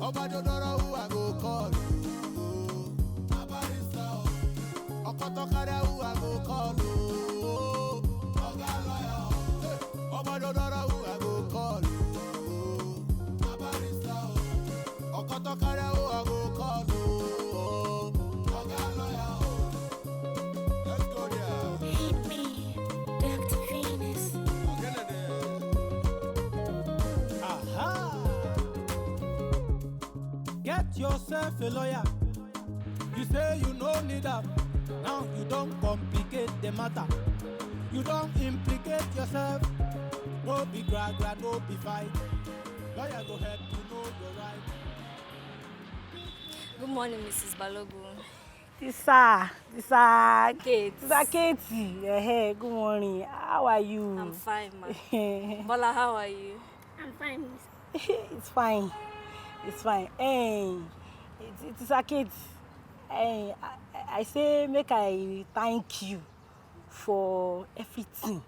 Obadodoro who I go call. Abarista. Okotokara who I go call. Oga lawyer. Obadodoro who I go call. Abarista. Okotokara who I go call. Oga lawyer. Let's go there. Hate me, Dr. Venus. Aha! Get yourself a lawyer. You say you no need them. Now you don't complicate the matter. You don't implicate yourself. No be gra, no be fight. Lawyer go help you know your right. Good morning, Mrs. Balogun. Kate. Katie. Hey, good morning. How are you? I'm fine, ma. Bola, how are you? I'm fine, miss. It's fine. It's fine. Hey, it's Kate. Hey, I say make I thank you for everything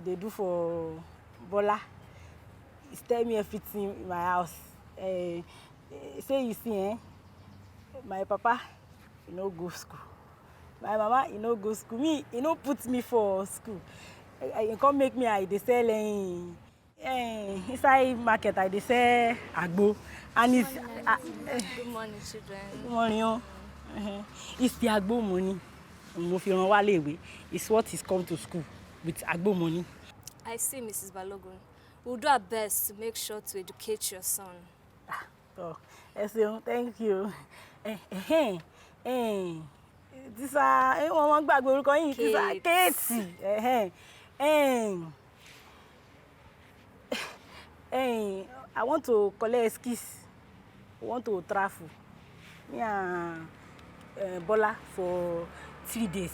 they do for Bola. He's tell me everything in my house. Say you see, my papa, he no go school. My mama, he no go school. Me, he no put me for school. He come make me I dey sell inside market. I dey sell agbo, and it's Good morning, children. good morning. It's the agbo money. It's what he's come to school with agbo money. I see, Mrs. Balogun. We'll do our best to make sure to educate your son. Oh, thank you. This one gbàgbé orúkọ yín. This Katie. I want to collect skis. I want to travel. Me and Bola for 3 days.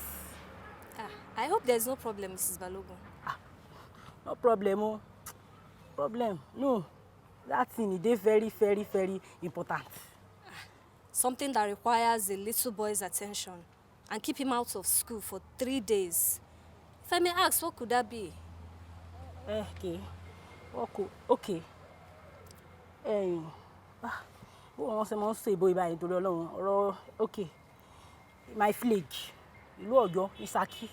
I hope there's no problem, Mrs. Balogun. No problem. Oh. Problem? No. That thing is very, very, very important. Something that requires a little boy's attention and keep him out of school for 3 days. If I may ask, what could that be? Okay. Okay. Okay. My village. Isaki.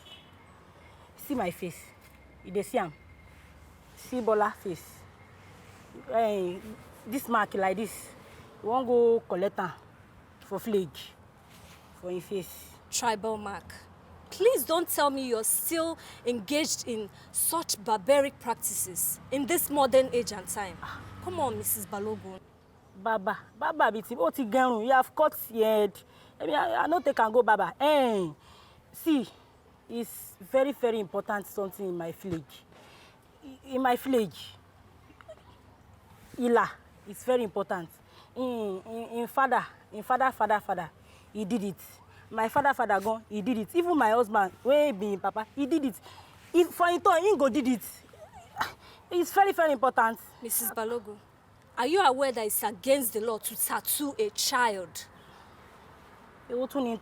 See my face. You dey see am. See Bola face. This mark like this. You won't go collect am for village. For your face. Tribal mark. Please don't tell me you're still engaged in such barbaric practices in this modern age and time. Come on, Mrs. Balogun. Baba, biti, o ti gerun, you have cut your head. I don't think I can go Baba. See, it's very, very important something in my village. In my village, Ila, it's very important. In father, he did it. My father gone, he did it. Even my husband, way being papa, he did it. If for him, he go did it. It's very, very important. Mrs. Balogun, are you aware that it's against the law to tattoo a child?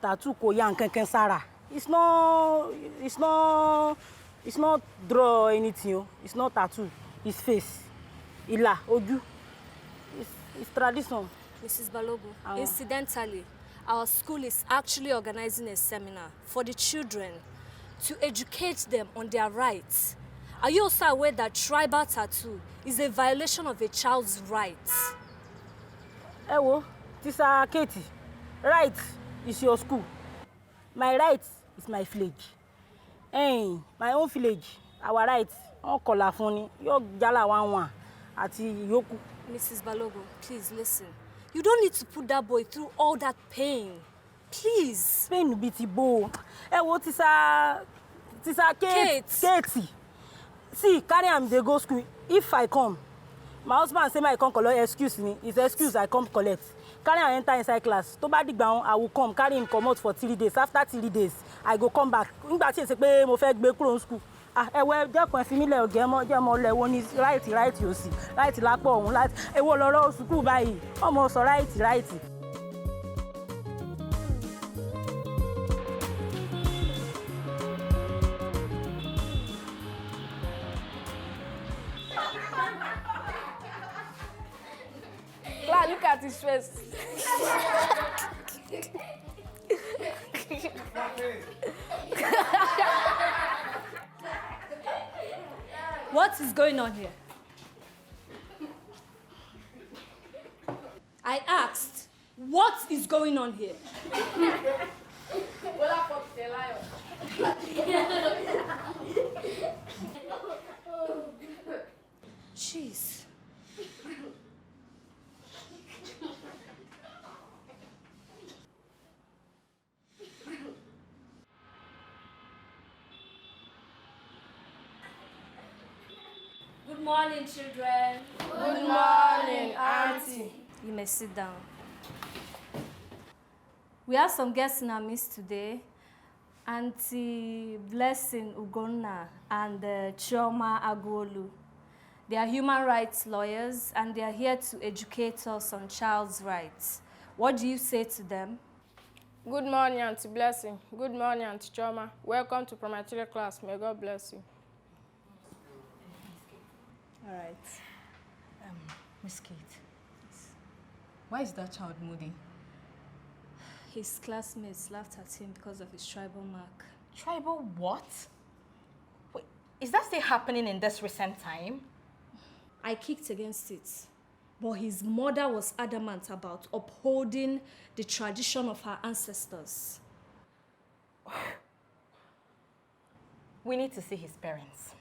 Tattoo ko yang ken Sarah. It's not draw anything. It's not tattoo. It's face. Ila, oju. It's tradition. Mrs. Balogun, incidentally, our school is actually organizing a seminar for the children to educate them on their rights. Are you also aware that tribal tattoo is a violation of a child's rights? Tisa Katie, right is your school. My right is my village. My own village, our rights, all colafoni, yo jala one ati yoku. Mrs. Balogun, please listen. You don't need to put that boy through all that pain. Please. Pain biti bo. Tisa Katie. See, carry am dey go school. If I come, my husband say I come collect, excuse me. It's excuse I come collect. Carry am enter inside class. To bá digba I will come carry him come out for 3 days. After 3 days, I go come back. Ngba tí ṣe pé mo fẹ́ gbé kúrò school. Jẹ́ kan fi mí lẹ̀ ọ̀gẹ́ mọ́ jẹ́ mọ́ lẹ̀ wo ni right yóò sí. Right lápọ̀ òun right. Èwo lọ́rọ̀ school báyìí. Ọmọ sọ right. at his face. What is going on here? I asked, what is going on here? Jeez. Good morning, children. Good morning, Auntie. You may sit down. We have some guests in our midst today. Auntie Blessing Ugonna and Chioma Agwolu. They are human rights lawyers and they are here to educate us on child's rights. What do you say to them? Good morning, Auntie Blessing. Good morning, Auntie Choma. Welcome to preparatory class. May God bless you. All right. Miss Kate, why is that child moody? His classmates laughed at him because of his tribal mark. Tribal what? Wait, is that still happening in this recent time? I kicked against it, but his mother was adamant about upholding the tradition of her ancestors. We need to see his parents.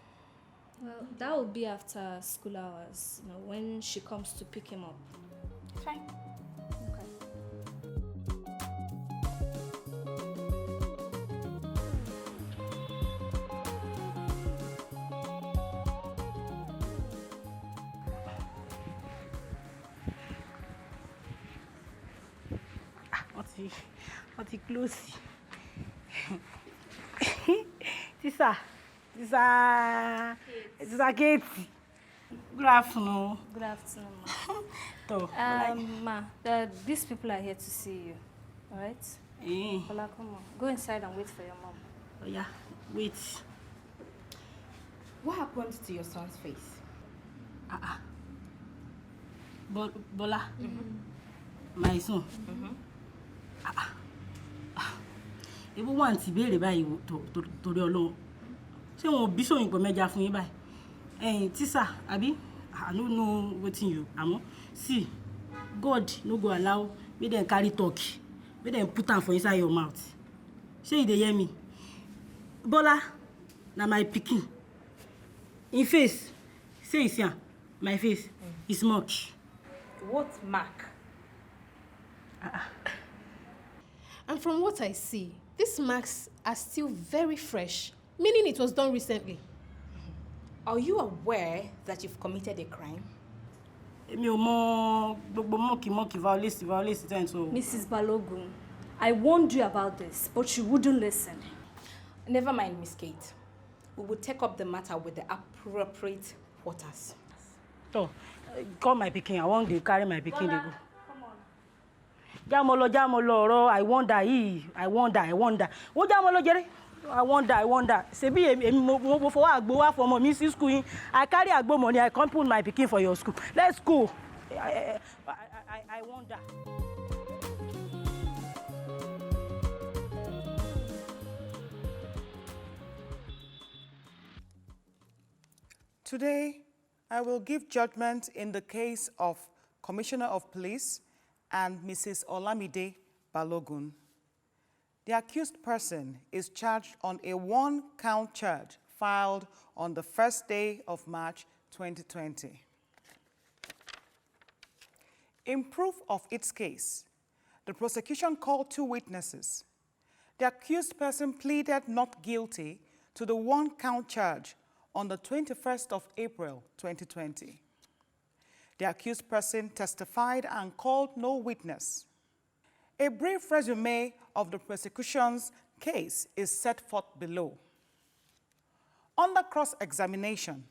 Well, that will be after school hours, when she comes to pick him up. Fine. Okay. What's close? Tisa Katie. Good afternoon. Good afternoon, ma. These people are here to see you, all right? Ola, come on. Go inside and wait for your mom. Oh, yeah, wait. What happened to your son's face? Bola, my son. Even once he béèrè báyìí torí Ọlọ́run. Ṣé wọn bí sóyin pọ̀ mẹ́ja fún yín báyìí? Tisa, abi, I don't know wetin you. Àmọ́, see, God no go allow make dem carry talk. Make dem put am for inside your mouth. Shey you dey hear me? Bola, na my pikin. In face, say you see am, my face is mark. What mark? And from what I see, these marks are still very fresh, meaning it was done recently. Are you aware that you've committed a crime? Èmi ò mọ gbogbo monkey violate ten so. Mrs. Balogun, I warned you about this, but you wouldn't listen. Never mind, Miss Kate. We will take up the matter with the appropriate quarters. So, call my pikin. I want to carry my pikin. They go. Jamolo, ọ̀rọ̀, I wonder. Wo jamolo jere? I wonder. Sebi mo for agbo wa for mo see school. I carry agbo money. I can't put my pikin for your school. Let's go. I wonder. Today, I will give judgment in the case of Commissioner of Police and Mrs. Olamide Balogun. The accused person is charged on a one-count charge filed on the first day of March 2020. In proof of its case, the prosecution called 2 witnesses. The accused person pleaded not guilty to the one-count charge on the 21st of April 2020. The accused person testified and called no witness. A brief resume of the prosecution's case is set forth below. Under cross-examination,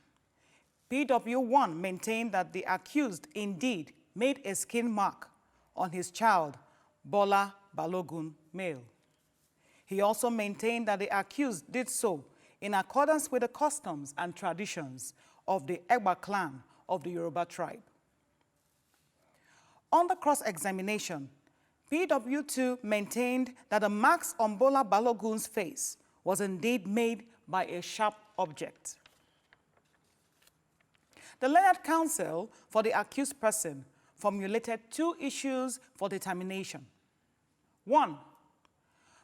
PW1 maintained that the accused indeed made a skin mark on his child, Bola Balogun, male. He also maintained that the accused did so in accordance with the customs and traditions of the Egba clan of the Yoruba tribe. On the cross-examination, PW2 maintained that the marks on Bola Balogun's face was indeed made by a sharp object. The learned counsel for the accused person formulated 2 issues for determination. 1,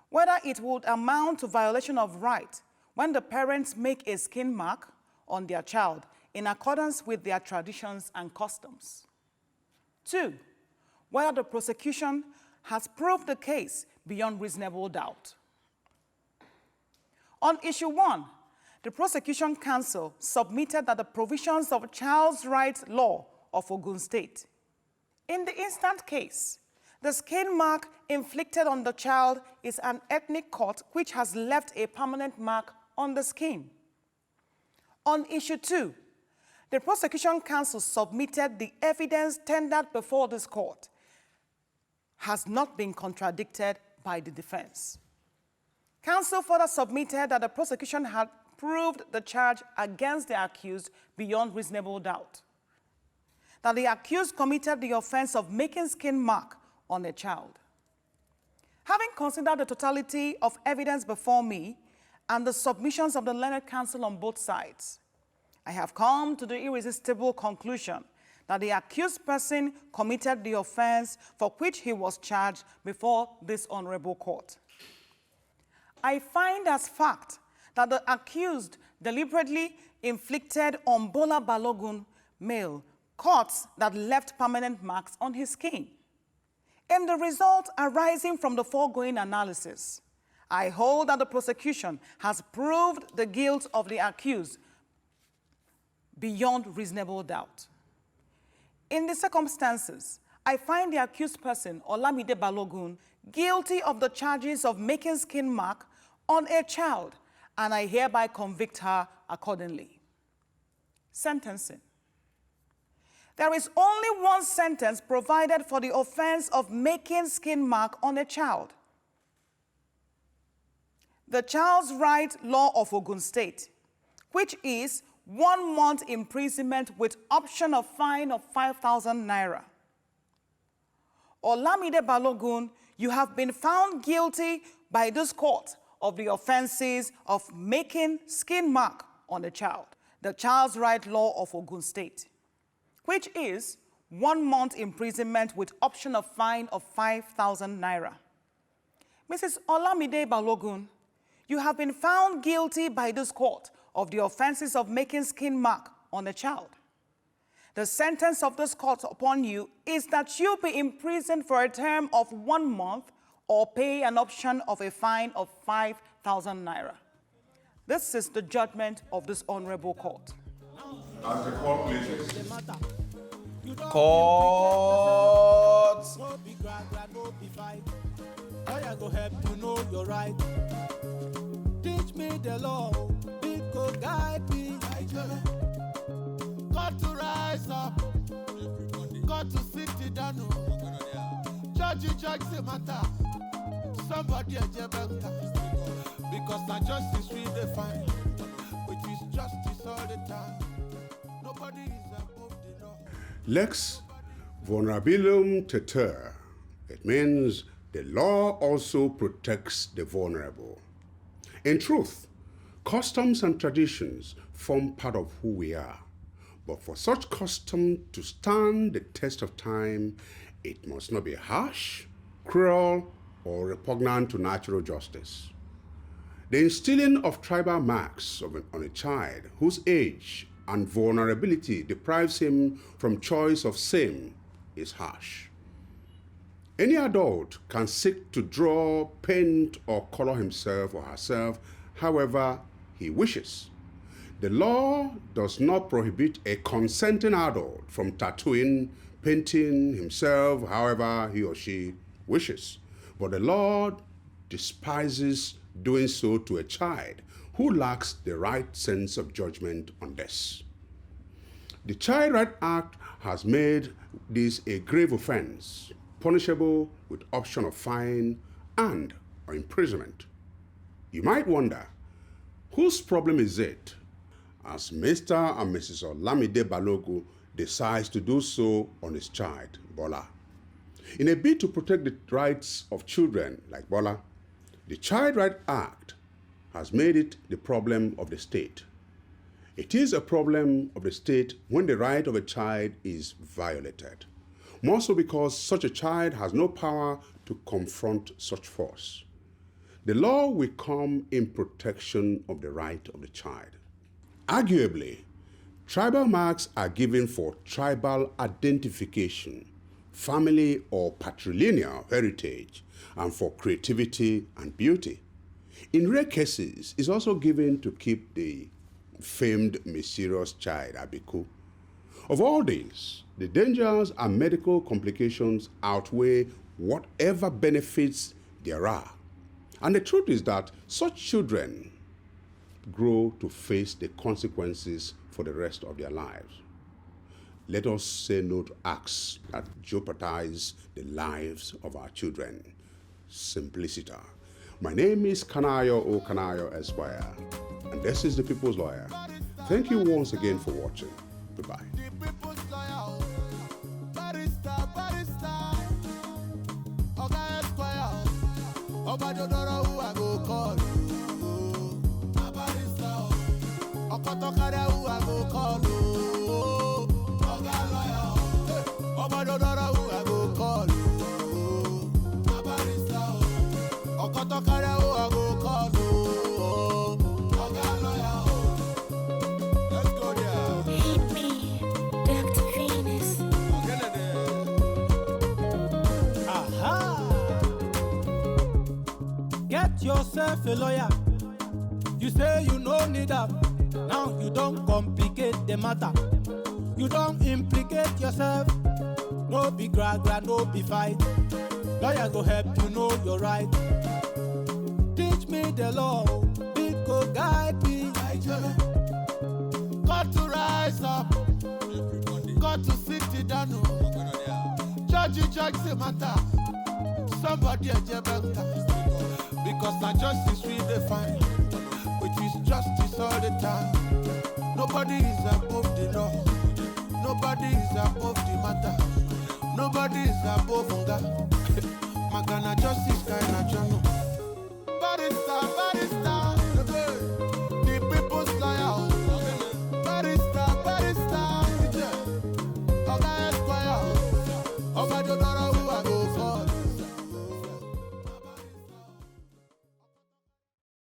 whether it would amount to violation of right when the parents make a skin mark on their child in accordance with their traditions and customs. 2, whether the prosecution has proved the case beyond reasonable doubt. On issue 1, the prosecution counsel submitted that the provisions of child's rights law of Ogun State. In the instant case, the skin mark inflicted on the child is an ethnic cut which has left a permanent mark on the skin. On issue 2, the prosecution counsel submitted the evidence tendered before this court has not been contradicted by the defense. Counsel further submitted that the prosecution had proved the charge against the accused beyond reasonable doubt, that the accused committed the offense of making skin mark on a child. Having considered the totality of evidence before me and the submissions of the learned counsel on both sides, I have come to the irresistible conclusion that the accused person committed the offense for which he was charged before this honorable court. I find as fact that the accused deliberately inflicted on Bola Balogun male cuts that left permanent marks on his skin. In the result arising from the foregoing analysis, I hold that the prosecution has proved the guilt of the accused beyond reasonable doubt. In the circumstances, I find the accused person, Olamide Balogun, guilty of the charges of making skin mark on a child, and I hereby convict her accordingly. Sentencing. There is only one sentence provided for the offense of making skin mark on a child. The Child's Right Law of Ogun State, which is 1 month imprisonment with option of fine of 5,000 naira. Olamide Balogun, you have been found guilty by this court of the offenses of making skin mark on a child. The Child's Right Law of Ogun State, which is 1 month imprisonment with option of fine of 5,000 naira. Mrs. Olamide Balogun, you have been found guilty by this court of the offenses of making skin mark on a child. The sentence of this court upon you is that you be imprisoned for a term of 1 month or pay an option of a fine of 5,000 naira. This is the judgment of this honorable court. As the court pleases. Court. I go help you know your right. Teach me the law, it go guide me. Got to rise up, got to sit it down. Judge the matter. Somebody a jebenta, because our justice we define, which is justice all the time. Nobody is above the law. Lex vulnerabilium teter. It means the law also protects the vulnerable. In truth, customs and traditions form part of who we are. But for such custom to stand the test of time, it must not be harsh, cruel, or repugnant to natural justice. The instilling of tribal marks on a child whose age and vulnerability deprives him from choice of same is harsh. Any adult can seek to draw, paint, or color himself or herself however he wishes. The law does not prohibit a consenting adult from tattooing, painting himself however he or she wishes. But the law despises doing so to a child who lacks the right sense of judgment on this. The Child Right Act has made this a grave offense, punishable with option of fine and or imprisonment. You might wonder, whose problem is it as Mr. and Mrs. Olamide Balogun decides to do so on his child, Bola? In a bid to protect the rights of children like Bola, the Child Right Act has made it the problem of the state. It is a problem of the state when the right of a child is violated, more so because such a child has no power to confront such force. The law will come in protection of the right of the child. Arguably, tribal marks are given for tribal identification, family or patrilineal heritage, and for creativity and beauty. In rare cases, it's also given to keep the famed mysterious child, Abiku. Of all these, the dangers and medical complications outweigh whatever benefits there are. And the truth is that such children grow to face the consequences for the rest of their lives. Let us say no to acts that jeopardize the lives of our children. Simpliciter. My name is Kanayo O Kanayo Esquire, and this is the People's Lawyer. Thank you once again for watching. Goodbye. Hit me, Dr. Venus. Aha! Get yourself a lawyer. You say you no need them. Now you don't complicate the matter. You don't implicate yourself. No be gra, no be fight. Lawyer go help you know your right. Teach me the law, it go guide me. Got to rise up, got to sit down. Judge the matter. Somebody a jebanga. Because our justice we define, which is justice all the time. Nobody is above the law. Nobody is above the matter. Nobody is above God. Magana justice kind of channel.